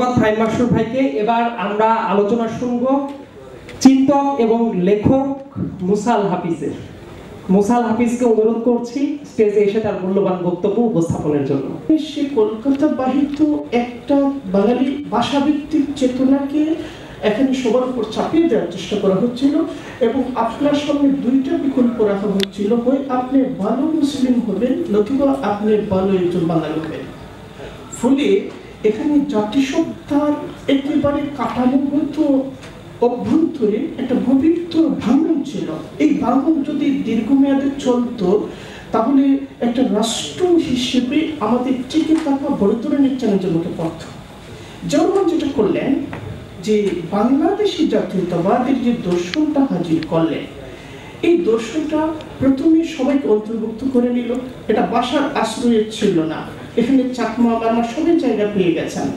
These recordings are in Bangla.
ধন্যবাদ ফাহিম মাসুর ভাইকে। এবার আমরা আলোচনা শুনব চিন্তক এবং লেখক মুসাল হাফিজের। মুসাল হাফিজকে অনুরোধ করছি স্টেজে এসে তার মূল্যবান বক্তব্য উপস্থাপনের জন্য। সে কলকাতা বাহিত একটা বাঙালি ভাষাভিত্তিক চেতনাকে এখানে সবার উপর চাপিয়ে দেওয়ার চেষ্টা করা হচ্ছিল এবং আপনার সামনে দুইটা বিকল্প রাখা হচ্ছিল, হয় আপনি ভালো মুসলিম হবেন নতুবা আপনি ভালো একজন বাঙালি হবেন। ফলে এখানে জাতিসত্তার একেবারে কাঠামোগত অভ্যন্তরে একটা পবিত্র ভাঙন ছিল। এই ভাঙন যদি দীর্ঘমেয়াদে চলতো তাহলে একটা রাষ্ট্র হিসেবে আমাদের টিকে থাকা বড় ধরনের চ্যালেঞ্জের মুখে পড়ত। জওহরলাল যেটা করলেন যে বাংলাদেশি জাতীয়তাবাদের যে দর্শনটা হাজির করলেন, এই দর্শনটা প্রথমে সবাইকে অন্তর্ভুক্ত করে নিল। এটা ভাষার আশ্রয়ে ছিল না, এখানে চাকমা বাংলা সবাই জায়গা পেয়ে গেছেন।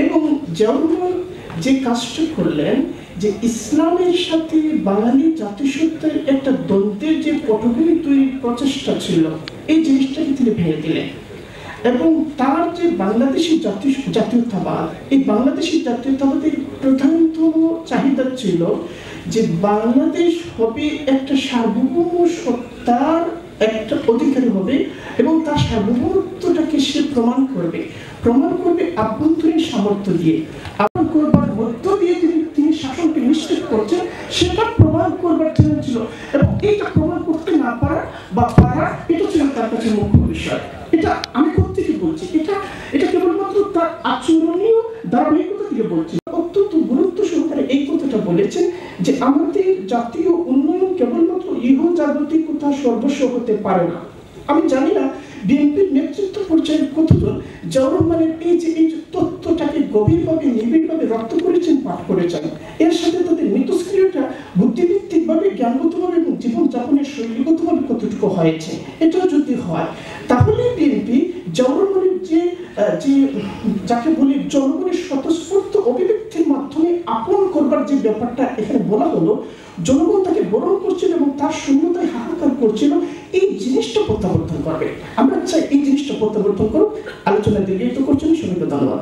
এবং জওহরলাল যে কাজটা করলেন যে ইসলামের সাথে বাঙালি জাতিসত্তার একটা দ্বন্দ্বের যে পটভূমি তৈরির প্রচেষ্টা ছিল, এই জিনিসটাকে তিনি ভেঙে দিলেন এবং তার যে বাংলাদেশি জাতীয়তাবাদ, এই বাংলাদেশি জাতীয়তাবাদের প্রধানতম চাহিদা ছিল যে বাংলাদেশ হবে একটা সার্বভৌম সত্তার একটা অধিকারী হবে এবং তার সার্বভৌমত্বটাকে সে প্রমাণ করবে আভ্যন্তরীণ সামর্থ্য দিয়ে, আপন করবার মধ্য দিয়ে তিনি শাসনকে নিশ্চিত করছেন, সেটা প্রমাণ করবার চ্যালেঞ্জ ছিল। এবং এইটা প্রমাণ করতে না পারা বা পারা, এটা ছিল তার কাছে মুখ্য বিষয়। এটা আমি কোথেকে বলছি, এটা কেবলমাত্র তার আচরণীয় ধারাবাহিকতা থেকে বলছি। অত্যন্ত গুরুত্ব সহকারে এই কথাটা বলেছেন যে আমাদের জাতীয় উন্নয়ন কেবলমাত্র ইহজাগতিকতা সর্বস্ব হতে পারে না। আমি জানি না বিএনপির নেতৃত্ব পর্যায়ে কতজন জওহরলালের এই যে তত্ত্বটাকে গভীরভাবে নিবিড়ভাবে রপ্ত করেছেন, পাঠ করেছেন। এর সাথে তাদের মিথস্ক্রিয়াটা বুদ্ধিভিত্তিকভাবে, জ্ঞানগতভাবে এবং জীবনযাপনের শৈলীগতভাবে কতটুকু হয়েছে, এটা যদি হয় তাহলে বিএনপি জওহরলালের যে যাকে বলি জনগণের স্বতঃস্ফূর্ত অভিব্যক্তির মাধ্যমে আপন করবার যে ব্যাপারটা এখানে বলা হলো, জনগণ তাকে বরণ করছিল এবং তার শূন্যতায় হাহাকার করছিল, এই জিনিসটা প্রত্যাবর্তন করবে। আমরা চাই এই জিনিসটা প্রত্যাবর্তন করুক। আলোচনা দীর্ঘায়িত করছেন, সবাইকে ধন্যবাদ।